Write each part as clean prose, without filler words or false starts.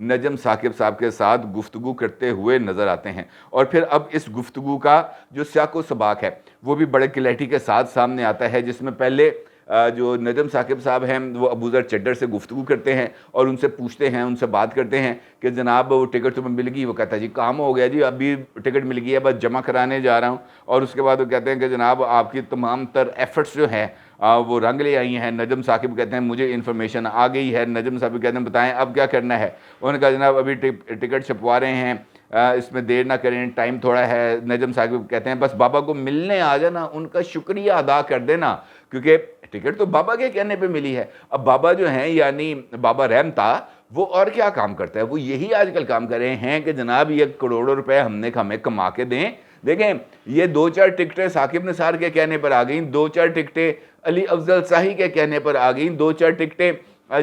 نجم ثاقب صاحب کے ساتھ گفتگو کرتے ہوئے نظر آتے ہیں، اور پھر اب اس گفتگو کا جو سیاق و سباق ہے وہ بھی بڑے کلیئرٹی کے ساتھ سامنے آتا ہے، جس میں پہلے جو نجم ثاقب صاحب ہیں وہ ابو ذر چڈر سے گفتگو کرتے ہیں اور ان سے پوچھتے ہیں، ان سے بات کرتے ہیں کہ جناب وہ ٹکٹ تمہیں مل گئی؟ وہ کہتا ہے جی کام ہو گیا جی، ابھی ٹکٹ مل گئی ہے، بس جمع کرانے جا رہا ہوں۔ اور اس کے بعد وہ کہتے ہیں کہ جناب آپ کی تمام تر ایفرٹس جو ہیں وہ رنگ لے آئی ہیں۔ نجم ثاقب کہتے ہیں مجھے انفارمیشن آ گئی ہے۔ نجم ثاقب کہتے ہیں بتائیں اب کیا کرنا ہے؟ انہوں نے کہا جناب ابھی ٹکٹ چھپوا رہے ہیں، اس میں دیر نہ کریں، ٹائم تھوڑا ہے۔ نجم ثاقب کہتے ہیں بس بابا کو ملنے آ جانا، ان کا شکریہ ادا کر دینا، کیونکہ ٹکٹ تو بابا کے کہنے پہ ملی ہے۔ اب بابا جو ہیں یعنی بابا رحمتا، وہ اور کیا کام کرتا ہے؟ وہ یہی آج کل کام کر رہے ہیں کہ جناب یہ کروڑوں روپے ہمیں کما کے دیں۔ دیکھیں یہ 2-4 ٹکٹیں ثاقب نثار کے کہنے پر آ گئیں، 2-4 ٹکٹیں علی افضل شاہی کے کہنے پر آ گئیں، 2-4 ٹکٹیں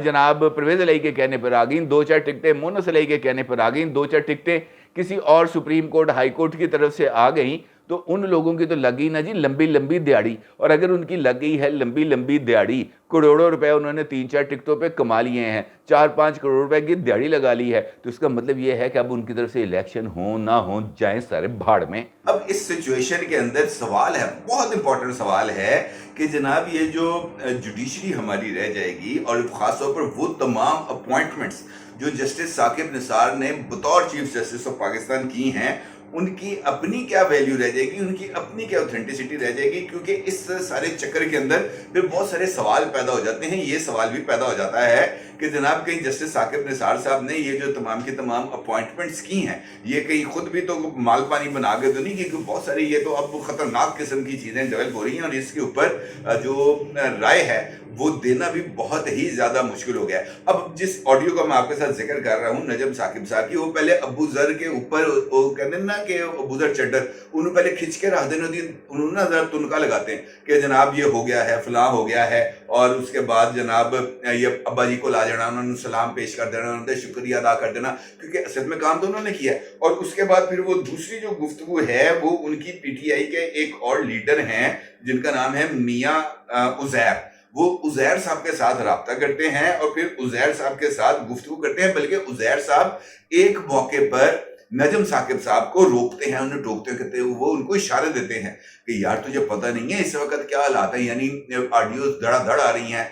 جناب پرویز الہی کے کہنے پر آ گئیں، 2-4 ٹکٹیں مونس الہی کے کہنے پر آ گئیں، 2-4 ٹکٹیں کسی اور سپریم کورٹ ہائی کورٹ کی طرف سے آ گئیں۔ تو ان لوگوں کی تو لگی نا جی لمبی لمبی دیہڑی، اور اگر ان کی لگ گئی ہے لمبی لمبی دیہڑی، کروڑوں روپے انہوں نے 3-4 ٹکٹوں پہ کما لیے ہیں، 4-5 کروڑ روپے کی دیہڑی لگا لی ہے، تو اس کا مطلب یہ ہے کہ اب ان کی طرف سے الیکشن ہوں نہ ہوں جائیں سارے بھاڑ میں۔ اب اس سچویشن کے اندر سوال ہے، بہت امپورٹنٹ سوال ہے کہ جناب یہ جو جوڈیشری ہماری رہ جائے گی، اور خاص طور پر وہ تمام اپوائنٹمنٹس جو جسٹس ثاقب نثار نے بطور چیف جسٹس آف پاکستان کی ہیں، ان کی اپنی کیا ویلیو رہ جائے گی، ان کی اپنی کیا اوتھینٹسٹی رہ جائے گی؟ کیونکہ اس سارے چکر کے اندر پھر بہت سارے سوال پیدا ہو جاتے ہیں۔ یہ سوال بھی پیدا ہو جاتا ہے کہ جناب کہیں جسٹس ثاقب نثار صاحب نے یہ جو تمام کی تمام اپوائنٹمنٹس کی ہیں، یہ کہیں خود بھی تو مال پانی بنا کے تو نہیں، کیونکہ بہت ساری یہ تو اب خطرناک قسم کی چیزیں ڈیولپ ہو رہی ہیں، اور اس کے اوپر جو رائے ہے وہ دینا بھی بہت ہی زیادہ مشکل ہو گیا ہے۔ اب جس آڈیو کا میں آپ کے ساتھ ذکر کر رہا ہوں نجم ثاقب صاحب کی، وہ پہلے ابو ذر کے اوپر وہ کہتے ہیں نا کہ ابو ذر چڈر انہوں پہلے کھچ کے رکھ دینا، انہوں نے ذرا تنکا لگاتے ہیں کہ جناب یہ ہو گیا ہے، فلاں ہو گیا ہے، اور اس کے بعد جناب یہ ابا جی کو لا جانا، انہوں نے سلام پیش کر دینا، انہوں نے شکریہ ادا کر دینا، کیونکہ اصل میں کام تو انہوں نے کیا ہے۔ اور اس کے بعد پھر وہ دوسری جو گفتگو ہے وہ ان کی پی ٹی آئی کے ایک اور لیڈر ہیں جن کا نام ہے میاں عزیر، وہ عزیر صاحب کے ساتھ رابطہ کرتے ہیں اور پھر عزیر صاحب کے ساتھ گفتگو کرتے ہیں، بلکہ عزیر صاحب ایک موقع پر نجم ثاقب صاحب کو روکتے ہیں، انہیں ٹوکتے کہتے ہیں، وہ ان کو اشارے دیتے ہیں کہ یار تجھے پتہ نہیں ہے اس وقت کیا حالات ہیں، یعنی آڈیوز دھڑا دھڑ آ رہی ہیں،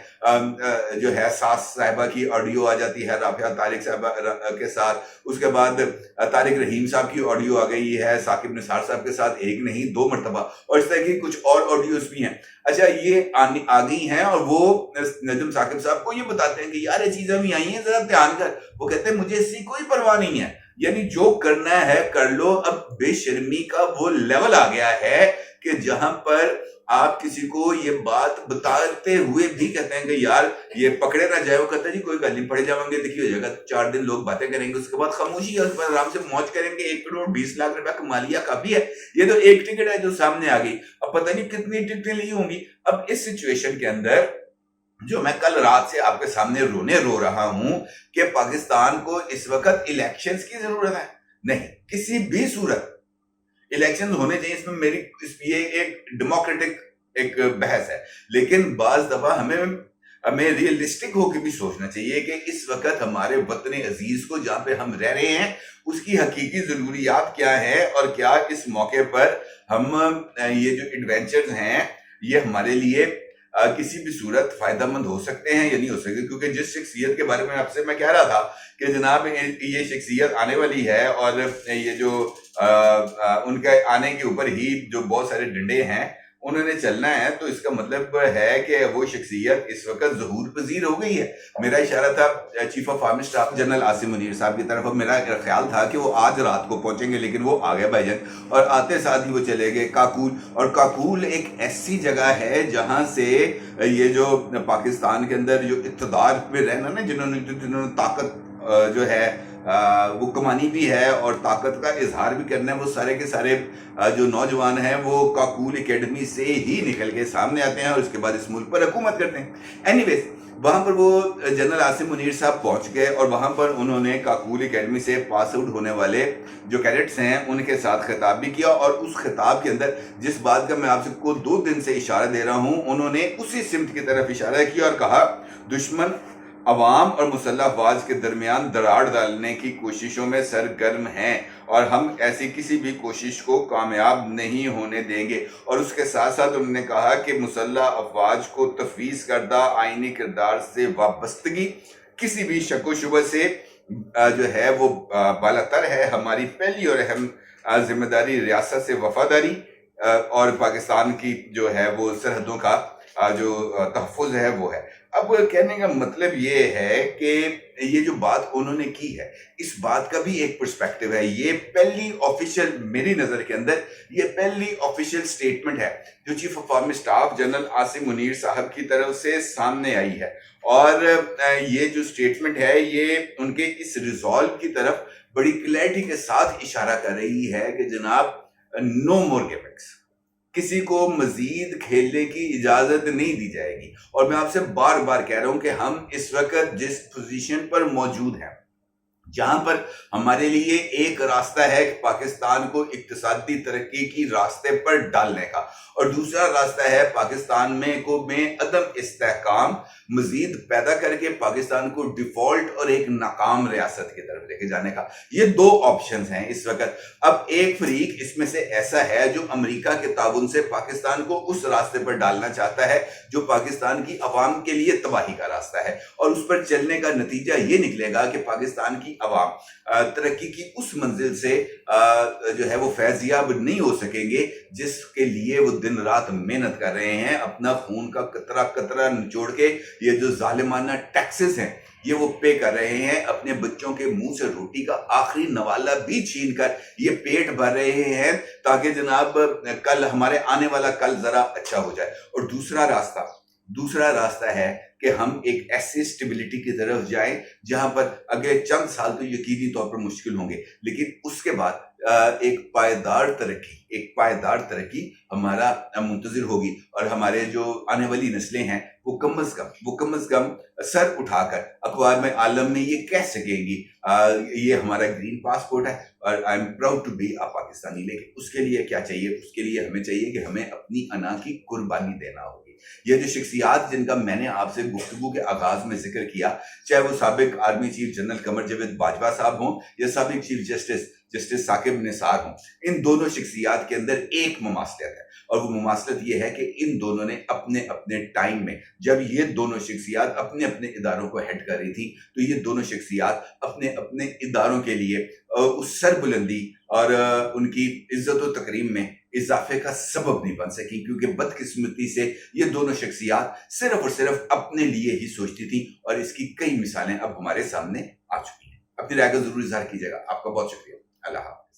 جو ہے ساس صاحبہ کی آڈیو آ جاتی ہے رافعہ طارق صاحبہ کے ساتھ، اس کے بعد طارق رحیم صاحب کی آڈیو آ گئی ہے ثاقب نثار صاحب کے ساتھ، ایک نہیں 2 مرتبہ، اور اس طرح کی کچھ اور آڈیوز بھی ہیں۔ اچھا یہ آ گئی ہیں، اور وہ نجم ثاقب صاحب کو یہ بتاتے ہیں کہ یار یہ چیزیں بھی آئی ہیں، ذرا دھیان کر۔ وہ کہتے ہیں مجھے اس کی کوئی پرواہ نہیں ہے، یعنی جو کرنا ہے کر لو۔ اب بے شرمی کا وہ لیول آ گیا ہے کہ جہاں پر آپ کسی کو یہ بات بتاتے ہوئے بھی کہتے ہیں کہ یار یہ پکڑے نہ جائے، وہ کہتا ہے جی کوئی گل نہیں، پڑے جاؤں گے دیکھیے ہو جائے گا، 4 دن لوگ باتیں کریں گے، اس کے بعد خاموشی ہے، اس پر آرام سے موج کریں گے، 1 کروڑ 20 لاکھ روپے کما لیا کافی ہے۔ یہ تو ایک ٹکٹ ہے جو سامنے آ گئی، اب پتہ نہیں کتنی ٹکٹیں لی ہوں گی۔ اب اس سچویشن کے اندر جو میں کل رات سے آپ کے سامنے رو رہا ہوں کہ پاکستان کو اس وقت الیکشنز کی ضرورت ہے، نہیں کسی بھی صورت الیکشنز ہونے چاہیے، اس میں میری یہ ایک ڈیموکریٹک ایک بحث ہے، لیکن بعض دفعہ ہمیں ریئلسٹک ہو کے بھی سوچنا چاہیے کہ اس وقت ہمارے وطن عزیز کو جہاں پہ ہم رہ رہے ہیں اس کی حقیقی ضروریات کیا ہیں، اور کیا اس موقع پر ہم یہ جو ایڈونچرز ہیں یہ ہمارے لیے کسی بھی صورت فائدہ مند ہو سکتے ہیں یا نہیں ہو سکتے۔ کیونکہ جس شخصیت کے بارے میں آپ سے میں کہہ رہا تھا کہ جناب یہ شخصیت آنے والی ہے، اور یہ جو ان کے آنے کے اوپر ہی جو بہت سارے ڈنڈے ہیں انہوں نے چلنا ہے، تو اس کا مطلب ہے کہ وہ شخصیت اس وقت ظہور پذیر ہو گئی ہے۔ میرا اشارہ تھا chief of army staff general Asim Munir صاحب کی طرف، میرا خیال تھا کہ وہ آج رات کو پہنچیں گے، لیکن وہ آ گئے بھائی جان، اور آتے ساتھ ہی وہ چلے گئے کاکول۔ اور کاکول ایک ایسی جگہ ہے جہاں سے یہ جو پاکستان کے اندر جو اقتدار پہ رہنا نا، جنہوں نے طاقت جو ہے وہ کمانی بھی ہے اور طاقت کا اظہار بھی کرنا ہے، وہ سارے کے سارے جو نوجوان ہیں وہ کاکول اکیڈمی سے ہی نکل کے سامنے آتے ہیں اور اس کے بعد اس ملک پر حکومت کرتے ہیں۔ اینی ویز وہاں پر وہ جنرل عاصم منیر صاحب پہنچ گئے، اور وہاں پر انہوں نے کاکول اکیڈمی سے پاس آؤٹ ہونے والے جو کیڈٹس ہیں ان کے ساتھ خطاب بھی کیا، اور اس خطاب کے اندر جس بات کا میں آپ سے کو 2 دن سے اشارہ دے رہا ہوں، انہوں نے اسی سمت کی طرف اشارہ کیا اور کہا دشمن عوام اور مسلح افواج کے درمیان دراڑ ڈالنے کی کوششوں میں سرگرم ہیں اور ہم ایسی کسی بھی کوشش کو کامیاب نہیں ہونے دیں گے. اور اس کے ساتھ ساتھ انہوں نے کہا کہ مسلح افواج کو تفویض کردہ آئینی کردار سے وابستگی کسی بھی شک و شبہ سے جو ہے وہ بالاتر ہے. ہماری پہلی اور اہم ذمہ داری ریاست سے وفاداری اور پاکستان کی جو ہے وہ سرحدوں کا جو تحفظ ہے وہ ہے. اب کہنے کا مطلب یہ ہے کہ یہ جو بات انہوں نے کی ہے اس بات کا بھی ایک پرسپیکٹو ہے. یہ پہلی آفیشیل میری نظر کے اندر یہ پہلی آفیشیل سٹیٹمنٹ ہے جو chief of army staff general Asim Munir صاحب کی طرف سے سامنے آئی ہے. اور یہ جو سٹیٹمنٹ ہے یہ ان کے اس ریزالو کی طرف بڑی کلیئرٹی کے ساتھ اشارہ کر رہی ہے کہ جناب نو مور گیمکس، کسی کو مزید کھیلنے کی اجازت نہیں دی جائے گی. اور میں آپ سے بار بار کہہ رہا ہوں کہ ہم اس وقت جس پوزیشن پر موجود ہیں جہاں پر ہمارے لیے ایک راستہ ہے کہ پاکستان کو اقتصادی ترقی کی راستے پر ڈالنے کا، اور دوسرا راستہ ہے پاکستان میں عدم استحکام مزید پیدا کر کے پاکستان کو ڈیفالٹ اور ایک ناکام ریاست کی طرف لے کے جانے کا. یہ دو آپشنز ہیں اس وقت. اب ایک فریق اس میں سے ایسا ہے جو امریکہ کے تعاون سے پاکستان کو اس راستے پر ڈالنا چاہتا ہے جو پاکستان کی عوام کے لیے تباہی کا راستہ ہے، اور اس پر چلنے کا نتیجہ یہ نکلے گا کہ پاکستان کی عوام ترقی کی اس منزل سے جو ہے وہ فیضیاب نہیں ہو سکیں گے جس کے لیے وہ دن رات محنت کر رہے ہیں، اپنا خون کا قطرہ قطرہ نچوڑ کے یہ جو ظالمانہ ٹیکسز ہیں یہ وہ پے کر رہے ہیں، اپنے بچوں کے منہ سے روٹی کا آخری نوالہ بھی چھین کر یہ پیٹ بھر رہے ہیں تاکہ جناب کل ہمارے آنے والا کل ذرا اچھا ہو جائے. اور دوسرا راستہ ہے کہ ہم ایک ایسی اسٹیبلٹی کی طرف جائیں جہاں پر اگلے چند سال تو یقینی طور پر مشکل ہوں گے، لیکن اس کے بعد ایک پائیدار ترقی ہمارا منتظر ہوگی، اور ہمارے جو آنے والی نسلیں ہیں وہ کم از کم سر اٹھا کر اقوام عالم میں یہ کہہ سکیں گی یہ ہمارا گرین پاسپورٹ ہے اور I am proud to be a Pakistani. لیکن اس کے لیے کیا چاہیے؟ اس کے لیے ہمیں چاہیے کہ ہمیں اپنی انا کی قربانی دینا ہوگی. یہ جو شخصیات جن کا میں نے آپ سے گفتگو کے آغاز میں ذکر کیا، چاہے وہ سابق army chief general Qamar Javed Bajwa صاحب ہوں یا سابق چیف جسٹس ثاقب نثار ہوں، ان دونوں شخصیات کے اندر ایک مماثلت ہے، اور وہ مماثلت یہ ہے کہ ان دونوں نے اپنے اپنے ٹائم میں جب یہ دونوں شخصیات اپنے اپنے اداروں کو ہیڈ کر رہی تھی تو یہ دونوں شخصیات اپنے اپنے اداروں کے لیے اس سربلندی اور ان کی عزت و تکریم میں اضافے کا سبب نہیں بن سکی، کیونکہ بدقسمتی سے یہ دونوں شخصیات صرف اور صرف اپنے لیے ہی سوچتی تھیں، اور اس کی کئی مثالیں اب ہمارے سامنے آ چکی ہیں. اپنی رائے کا ضرور اظہار کیجیے گا. آپ کا بہت شکریہ. اللہ حافظ.